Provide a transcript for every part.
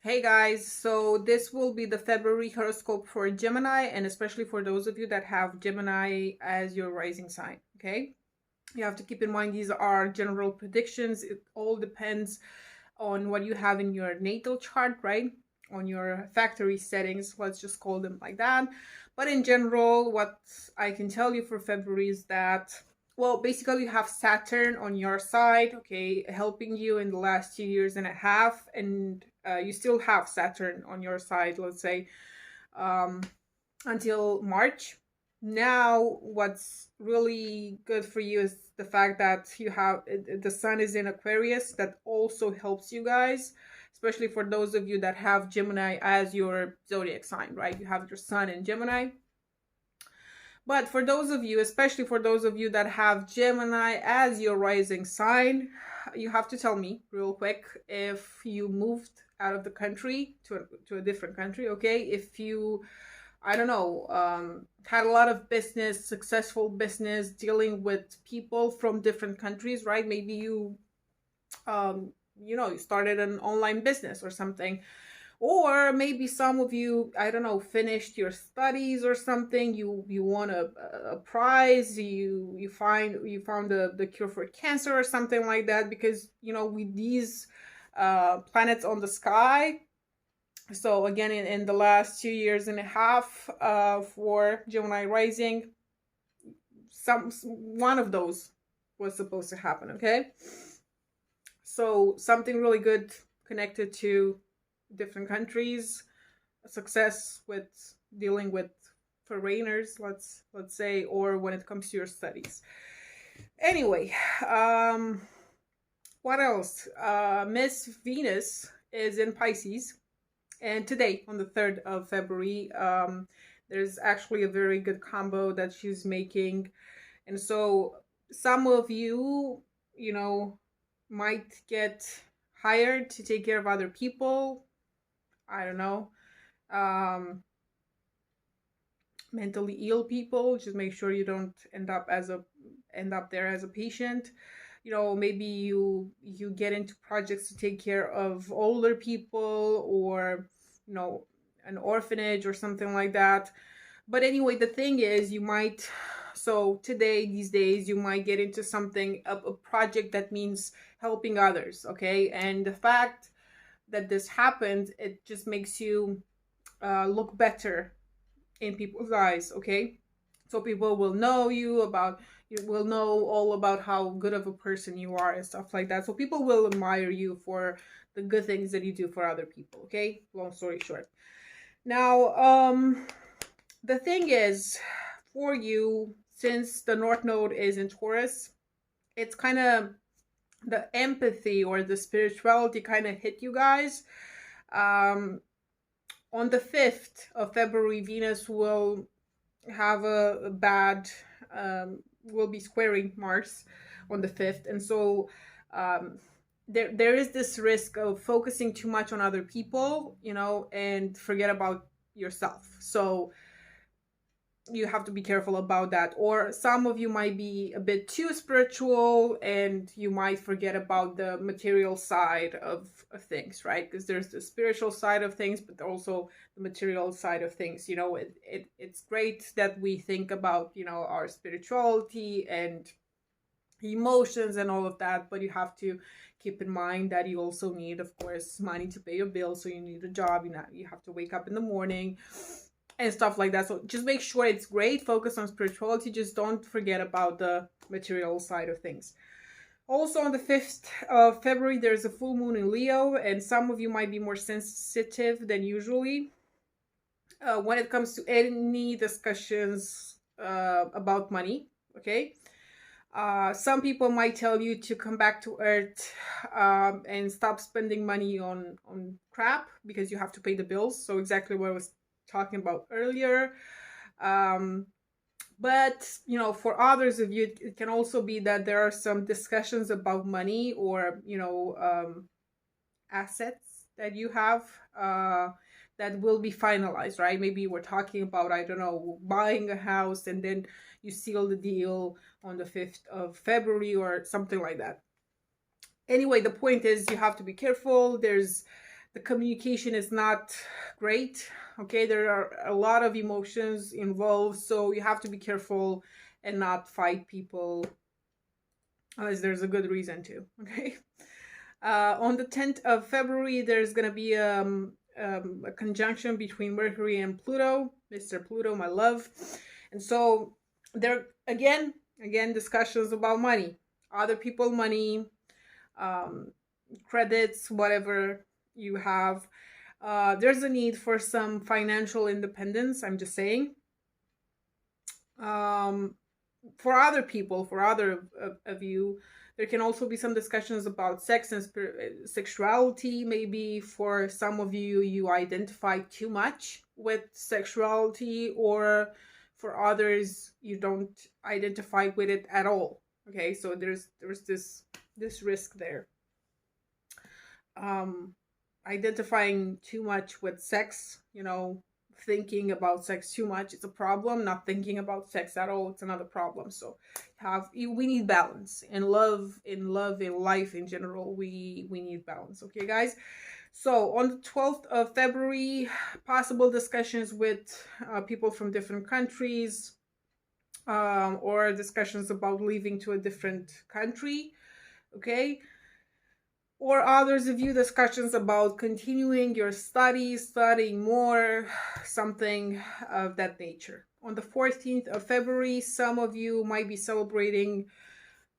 Hey guys, so this will be the February horoscope for Gemini, and especially for those of you that have Gemini as your rising sign, okay? You have to keep in mind these are general predictions. It all depends on what you have in your natal chart, right? On your factory settings, let's just call them like that. But in general, what I can tell you for February is that, well, basically you have Saturn on your side, okay, helping you in the last 2 years and a half, and you still have Saturn on your side, let's say, um, until March. Now, what's really good for you is the fact that you have the sun is in Aquarius. That also helps you guys, especially for those of you that have Gemini as your zodiac sign, right? You have your sun in Gemini. But for those of you, especially for those of you that have Gemini as your rising sign, you have to tell me real quick if you moved out of the country to a different country, okay? If you, I don't know, had a lot of business, successful business dealing with people from different countries, right? Maybe you started an online business or something, or maybe some of you, I don't know, finished your studies or something. You won a prize. You found the cure for cancer or something like that. Because with these planets on the sky. So again, in the last 2 years and a half for Gemini rising, one of those was supposed to happen. Okay, so something really good connected to different countries, success with dealing with foreigners, let's say, or when it comes to your studies. Anyway, what else? Miss Venus is in Pisces, and today on the 3rd of February, there's actually a very good combo that she's making, and so some of you, might get hired to take care of other people. I don't know, mentally ill people. Just make sure you don't end up there as a patient. Maybe you get into projects to take care of older people, or an orphanage or something like that. But anyway, the thing is, so today, these days, you might get into something, a project that means helping others, okay? And the fact that this happens, it just makes you look better in people's eyes, okay? So people will know you will know all about how good of a person you are and stuff like that. So people will admire you for the good things that you do for other people, okay? Long story short. Now, the thing is, for you, since the North Node is in Taurus, it's kind of the empathy or the spirituality kind of hit you guys. On the 5th of February, Venus will have a bad, will be squaring Mars on the 5th. And so there is this risk of focusing too much on other people, and forget about yourself. So you have to be careful about that. Or some of you might be a bit too spiritual and you might forget about the material side of things, right? Because there's the spiritual side of things, but also the material side of things. It's great that we think about our spirituality and emotions and all of that, but you have to keep in mind that you also need, of course, money to pay your bills. So you need a job. You have to wake up in the morning and stuff like that. So just make sure it's great. Focus on spirituality. Just don't forget about the material side of things. Also on the 5th of February, there's a full moon in Leo, and some of you might be more sensitive than usually when it comes to any discussions about money, okay? Some people might tell you to come back to earth and stop spending money on crap because you have to pay the bills. So exactly what I was talking about earlier. But for others of you, it can also be that there are some discussions about money or assets that you have that will be finalized, right? Maybe we're talking about, I don't know, buying a house, and then you seal the deal on the 5th of February or something like that. Anyway, the point is you have to be careful. There's the communication is not great. Okay, there are a lot of emotions involved, so you have to be careful and not fight people unless there's a good reason to. Okay. On the 10th of February, there's going to be a conjunction between Mercury and Pluto, Mr. Pluto, my love. And so there again discussions about money, other people money, credits, whatever you have. There's a need for some financial independence, I'm just saying. For other people, for other of you, there can also be some discussions about sex and sexuality. Maybe for some of you, you identify too much with sexuality, or for others, you don't identify with it at all. Okay, so there's this risk there. Identifying too much with sex, thinking about sex too much, it's a problem. Not thinking about sex at all, it's another problem. So we need balance in love, in life in general. We need balance. Okay, guys. So on the 12th of February, possible discussions with people from different countries, or discussions about leaving to a different country. Okay. Or others of you, discussions about continuing your studies, studying more, something of that nature. On the 14th of February, some of you might be celebrating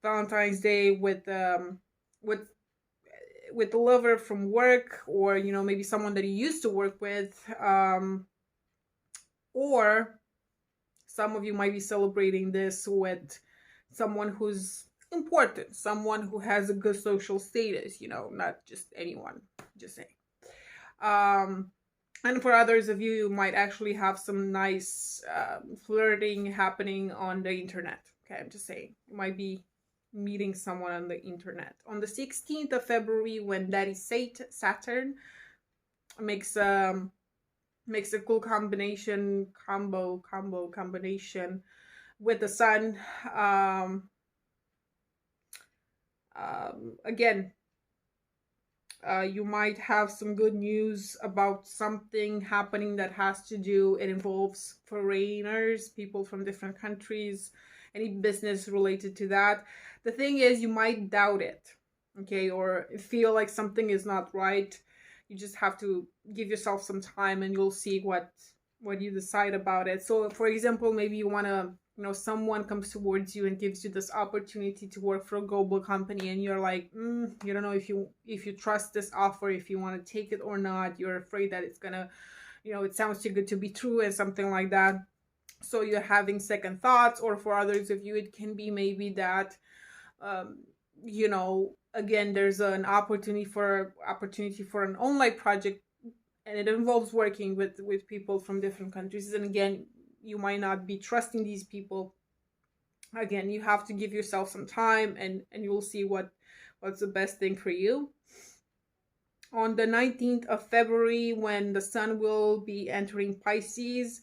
Valentine's Day with the lover from work, or maybe someone that you used to work with, or some of you might be celebrating this with someone who's important, someone who has a good social status, not just anyone, just saying. And for others of you, you might actually have some nice flirting happening on the internet. Okay, I'm just saying, you might be meeting someone on the internet. On the 16th of February, when Daddy Saturn makes a cool combination with the sun. Again, you might have some good news about something happening that has to do, it involves foreigners, people from different countries, any business related to that. The thing is, you might doubt it, okay, or feel like something is not right. You just have to give yourself some time, and you'll see what you decide about it. So for example, maybe you want to, someone comes towards you and gives you this opportunity to work for a global company, and you're like, you don't know if you trust this offer, if you want to take it or not. You're afraid that it's gonna, it sounds too good to be true, and something like that. So you're having second thoughts. Or for others of you, it can be maybe that, again, there's an opportunity for an online project, and it involves working with people from different countries. And again, you might not be trusting these people. Again, you have to give yourself some time, and you'll see what's the best thing for you. On the 19th of February, when the sun will be entering Pisces,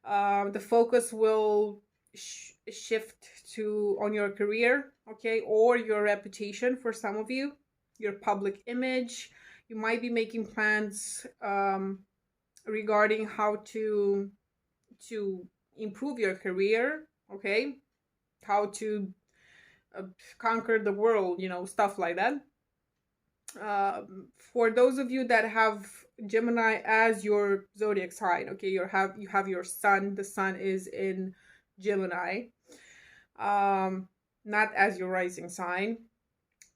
the focus will shift on your career, okay, or your reputation. For some of you, your public image. You might be making plans regarding how to improve your career, okay, how to conquer the world, stuff like that. For those of you that have Gemini as your zodiac sign, okay, you have your sun. The sun is in Gemini, not as your rising sign.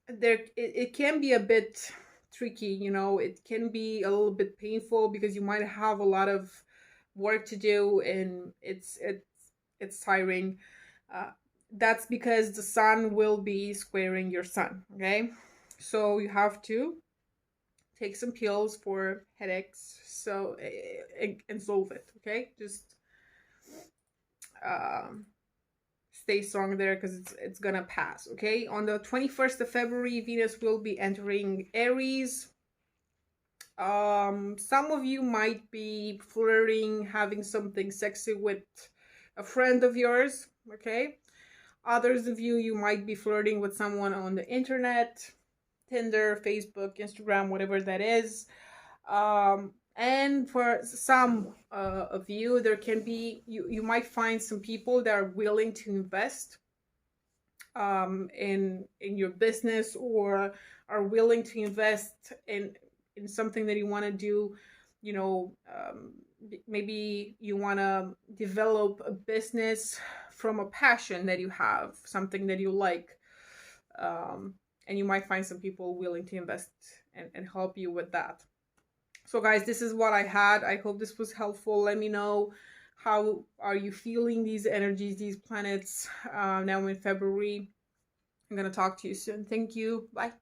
It can be a bit tricky, it can be a little bit painful, because you might have a lot of work to do, and it's tiring. That's because the sun will be squaring your sun, okay? So you have to take some pills for headaches, so and solve it, okay? Just stay strong there, because it's gonna pass, okay? On the 21st of February, Venus will be entering Aries. Some of you might be flirting, having something sexy with a friend of yours, okay? Others of you might be flirting with someone on the internet, Tinder, Facebook, Instagram, whatever that is. And for some of you, there can be, you might find some people that are willing to invest in your business, or are willing to invest in something that you want to do. You know, maybe you want to develop a business from a passion that you have, something that you like, and you might find some people willing to invest and help you with that. So guys, this is what I had. I hope this was helpful. Let me know, how are you feeling these energies, these planets, now in February. I'm going to talk to you soon. Thank you. Bye.